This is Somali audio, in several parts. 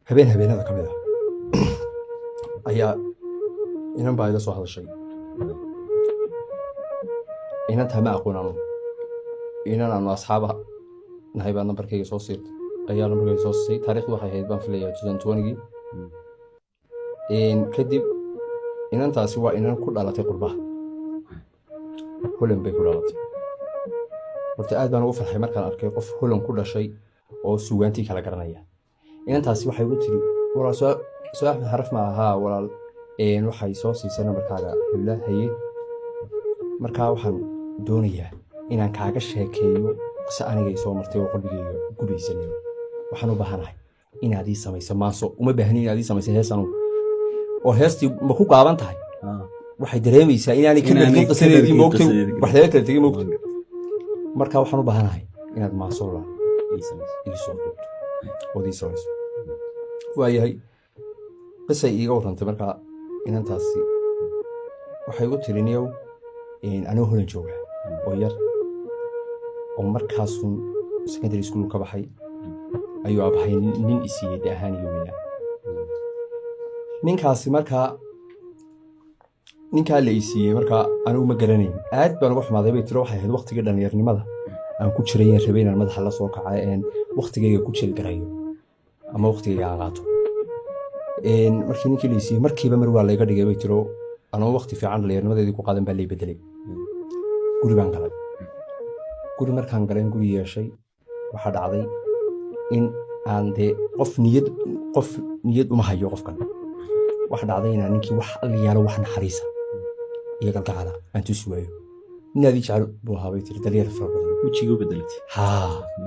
habeenada ka mid ah ayaa inan baa ila soo hadashay. inantaa ma aqoon anu, inan aanu asxaaba nahay baa nambarkayga soo siirtay, ayaa nambarkayga soo siisay. taariikhdu waxay ahayd baan filayaa 2020gii. kadib inantaasi waa inan ku dhalatay qurbaha, Holland bay ku dhalatay. horta aad baan ugu farxay markaan arkay qof Holland ku dhashay oo suugaantii kala garanaya. inantaasi waxay ugu tiri walaal soo Axmed xaraf ma aha walaal, waxay soo siisay nambarkaaga hebla haye, markaa waxaan doonayaa inaan kaaga sheekeeyo qisa anigay soo martay oo qalbigayga gubaysanayo. waxaan u baahanahay inaad ii samayso maaso, uma baahnin inaad ii samayso heesanu oo heestii ma ku gaaban tahay. waxay dareemaysaa inaanay ka dhigin qisadeedii moogtay, wax laga kala tegay moogtay. markaa waxaan u baahanahay inaad maaso la ii soo dhigto oo ii samayso. waayahay qisay iiga warrantay markaa inantaasi. waxay u tiri niyow anoo Holland jooga oo yar oo markaasun secondary school ka baxay ayuu abahay nin isiiyey de ahaan iyo weynaa. ninkaasi markaa ninkaa la isiiyey markaa anigu ma garanayn, aad baan uga xumaaday bay tiro. waxay ahayd waqtigii dhallinyarnimada aan ku jiray aan rabay inaan madaxa la soo kacay waqtigayga ku jeel garayo ama waqtigayga aan qaato. markii ninkii la isiiyey markiiba mar waa layga dhigay bay tiro. anoo waqti fiican dhallinyarnimadeedii ku qaadan baa lay bedelay. guri baan galay. guri markaan galeen guri yeeshay, waxaa dhacday in aan dee qof niyad uma hayo qofkan. waxa dhacday inaan ninkii wax allayaalo wax naxariisa iyo galgacada aan tusi waayo. inaadii jecel buu ahaa bay tiri, daryeel fara badan wejiga u bedelatay.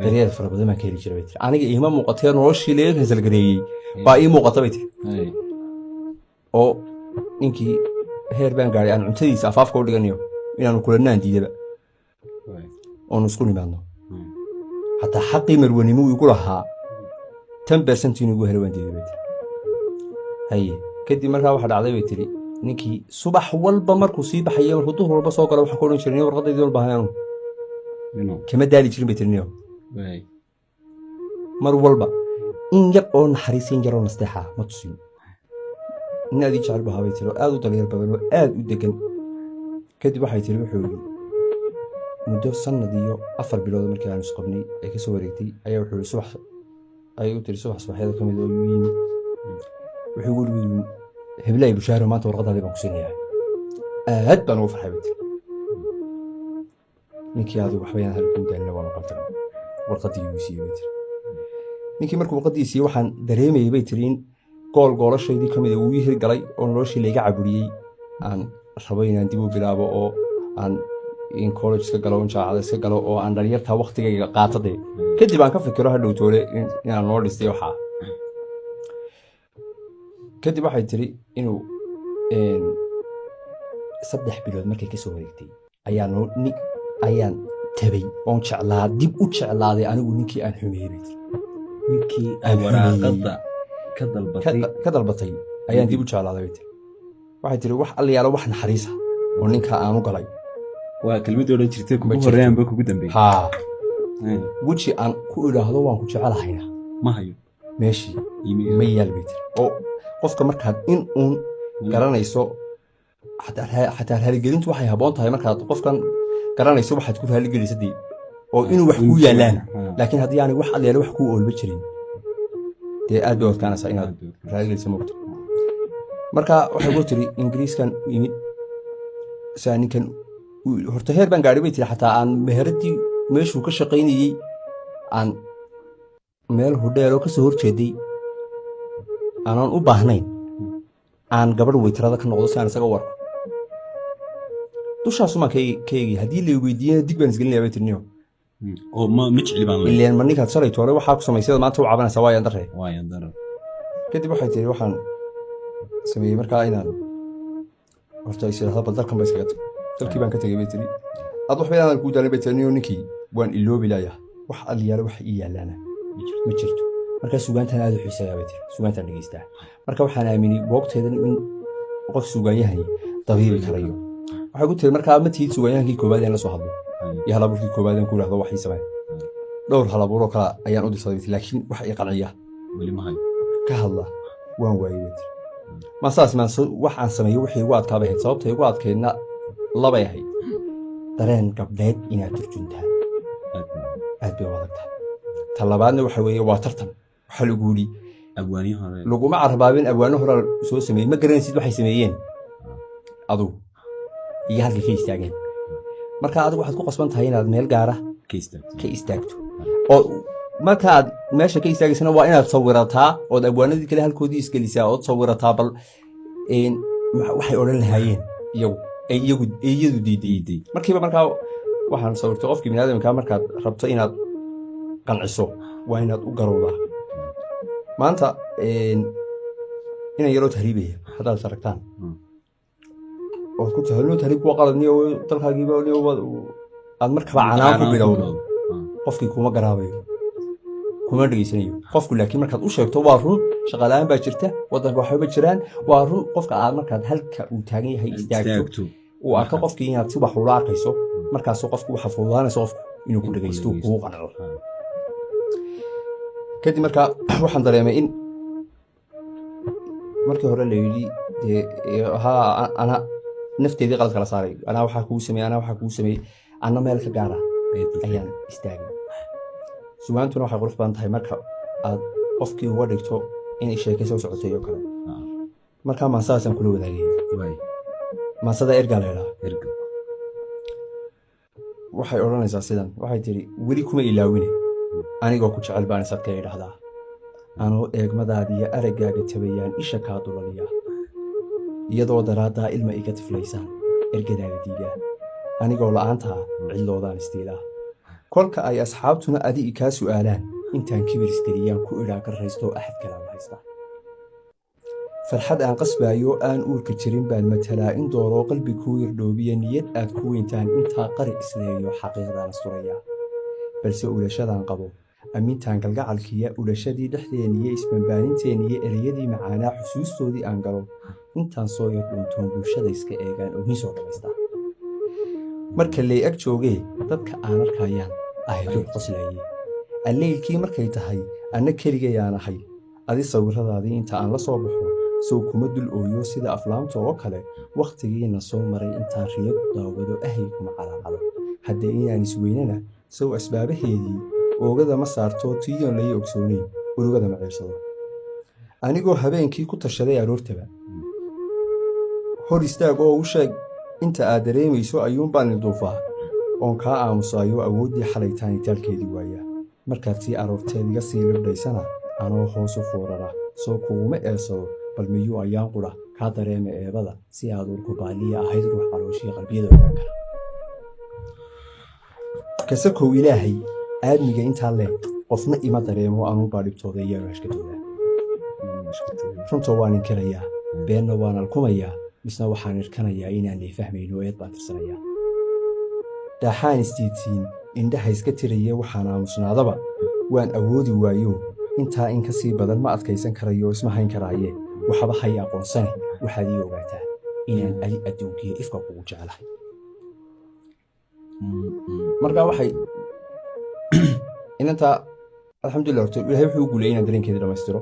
daryeel fara badan baan ka heli jiray bay tiri. aniga iima muuqatee noloshii laga kasalgareeyey baa ii muuqata bay tiri. oo ninkii heer baan gaaray aan cuntadiisa afaafka u dhiganayo inaanu kulanaan diidaba oonu isku nimaadno. hataa xaqii marwanimo igu lahaa 10% inuu igu helo waan diiday bay tiri. haye kadib markaa waxa dhacday bay tiri, ninkii subax walba markuu sii baxayo markuu duhur walba soo galo waxaan ku odhan jiray warqadaydii walba hayaan kama daali jirin bay tiri. mar walba in yar oo naxariis in yar oo nasteexa ma tusin. inaadii jecel buu ahaa bay tiri, aad u dalyar badan oo aad u degan. kadib waxay tiri wuxuu yidhi muddo sanad iyo 4 bilood markii aan isqabnay ay ka soo wareegtay ayaa wuxuu yidhi subax ayay u tiri subaxyada ka mid oo yimi wuxuu ugu yidhi heblaay bushaaro maanta warqadaadii baan ku siinayaa. aad baan ugu farxay bay tiri. ninkii adigu waxba yaan halkuu daalina waan u qabtay warqadii uu siiyey bay tiri. ninkii markuu warqadii siiyey waxaan dareemayay bay tiri in goolashaydii ka mid uu ii hirgalay oo noloshii layga caburiyey aan rabo inaan dib u bilaabo oo aan in college iska galo, jaamacad iska galo oo aan dhalinyartaa waqtigayga qaatade. kadib aan ka fikiro hadhow toole inaan noo dhistay waxaa. kadib waxay tiri inuu 3 bilood markay ka soo wareegtay ayaan tabay oon jeclaa dib u jeclaaday anigu ninkii aan xumeeyey bay tiri. ninkii waraaqada ka dalbatay ayaan dib u jeclaaday bay tiri. waxay tiri wax allayaalo wax naxariisa oo ninka aanu galay waa kelmad odhan jirtay kugu horeeyanba kugu dambeeyay. weji aan ku idhaahdo waan ku jecelahayna ma hayo meeshii ma yaal bay tiri. oo qofka markaad in uun garanayso xataa raaligelintu waxay habboon tahay markaad qofkan garanayso waxaad ku raaligelisay oo inuu wax kuu yaalaan. laakiin haddii aanay wax allayaalo wax kuu oolba jirin dee aad bay odkaanaysaa inaad raaligelisa moogto. marka waxay ugu tiri ingiriiskan yimid saa ninkan horta heer baan gaadhay bay tiri xataa aan meheradii meeshuu ka shaqaynayey aan meel hudheeloo ka soo horjeeday aanan u baahnayn aan gabadh weytarada ka noqdo si aan isaga warko. dushaasumaan ka eegay haddii la weydiiyana dig baan isgelinaya bay tirniyo oo ma jecli baan leeyahay ileen ma ninkaad shalay toole waxaa ku samaysay maanta u cabanaysaa waa yandare. kadib waxay tiri waxaan sameeyey markaa inaan horta isiraahdo bal dalkan ba iskaga tag. dalkii baan ka tegay bay tiri. ad waxba inaan kuu daalay bay tiri niyo ninkii waan iloobi layaa wax aliyaalo wax ii yaalaana ma jirto. markaa suugaantan aad u xiisayaa bay tiri, suugaantan dhegeystaa. marka waxaan aaminay boogteedan in qof suugaanyahani dabiibi karayo. waxay ku tiri markaa ma tihid suugaanyahankii koowaad aan la soo hadlo iyo halabuurkii koowaad aan ku idhaahdo wax ii samee. dhowr halabuuroo kale ayaan u dirsaday laakiin wax ii qanciya weli ma hayo. ka hadla waan waayay ma saas ma wax aan sameeyo wixii ugu adkaa bahayd sababtay ugu adkaydna labay ahayd dareen gabdheed inaad turjuntaan aad bay wadagtaa talabaadna waxa weeye waa tartan waxa lagu yiri abwaani hore laguma carbaabin abwaano hore soo sameeyay ma garanaysid waxay sameeyeen adigu iyo halkii ka istaageen marka adigu waxaad ku qasban tahay inaad meel gaar ah ka istaagto oo marka aad meesha ka istaagaysana waa inaad sawirataa oo abwaanadii kale halkoodii iskalisaa oo sawirataa bal waxay oran lahaayeen iyadu diiday markiiba markaa waxaan sawirtay qofkii bini'aadamka markaad rabto inaad qanciso waa inaad u garowdaa maanta inay yaroo tahriibaya haddaad saragtaan oo ku tahay tahriib kuwa qaladniyo dalkaagiiba aad markaba canaan ku bilowdo qofkii kuma garaabayo kuma dhageysanayo qofku laakiin markaad u sheegto waa run shaqalaan baa jirta wadanka waxba jiraan waa run qofka aad markaad halka uu taagan yahay istaagto uu arko qofkii inaad si wax ula arkayso markaas qofku waxa fududaanayso qofku inuu ku dhageysto uu qanco kadib markaa waxaan dareemay in markii hore la yidhi ana nafteedii qalad kala saaray anaa waxaa kuu sameeyey anna meel ka gaara ayaan istaagay sugaantuna waxay qurux badan tahay marka aad qofkii uga dhigto inay sheekay soo socotay oo kale markaa maasaasaan kula wadaagaya maasada ergaa leedaha waxay odhanaysaa sidan waxay tiri weli kuma ilaawine anigoo ku jecel baan isadka idhahdaa anoo eegmadaadiyo araggaaga tabayaan isha kaa dulaliya iyadoo daraaddaa ilma iga tiflaysaan ergadaada diidaa anigoo la'aantaa cidloodaan istiilaa kolka ay asxaabtuna adii kaa su'aalaan intaan kibir isgeliyaan ku idhaa garraystoo axad kalaan haystaa farxad aan qasbaayo aan uurka jirin baan matalaa in dooroo qalbi kuu yardhoobiya niyad aad ku weyntaan intaa qari isleeyo xaqiiqdaan asturayaa balse ulashadaan qabo ammintaan galgacalkiya ulashadii dhexdeeniyo isbambaaninteeniyo ereyadii macaanaa xusuustoodii aan galo intaan soo yar dhuntoon bulshada iska eegaan oo hiisoo dhamaystaa marka lay ag joogee dadka aan arkayaan ahayduul qoslaayey alleylkii markay tahay anna keligayaan ahay adi sawirradaadii inta aan la soo baxo sow kuma dul ooyo sida aflaamta oo kale wakhtigiina soo maray intaan riyo ku daawado ahay kuma calaacalo haddee inaan isweynana sow asbaabaheedii oogada ma saarto tiyoon lay ogsoonayn urugada ma ciirsado anigoo habeenkii ku tashaday aroortaba hor istaag oo u sheeg inta aad dareemayso ayuunbaan ilduufaa oon kaa aamusaayo awooddii xalaytaan itaalkeedii waaya markaad sii aroorteed iga sii libdhaysana anoo hoosu foorara soo kuguma eedsado bal miyuu ayaan qudha kaa dareema eebada si aad urku baaliya ahayd ruux calooshii qalbiyada ogaan kara kasakow ilaahay aadmiga intaa leeg qofna ima dareemo anuunbaa dhibtooda iyaanu hashkatooda runta waan inkarayaa beenna waan alkumayaa misna waxaan irkanayaa inaan lay fahmayno eed baan tirsanayaa daaxaan isdiidsiin indhaha iska tiraya waxaan aamusnaadaba waan awoodi waayo intaa in ka sii badan ma adkaysan karayo isma hayn karaaye waxba hay aqoonsane waxaad ii ogaataa inaan adi adduunkiyo ifka kugu jeclahay markaa waxay inantaa alxamdulillah horto ilaahay wuxuu u guulayay inaan dareenkeedii dhammaystiro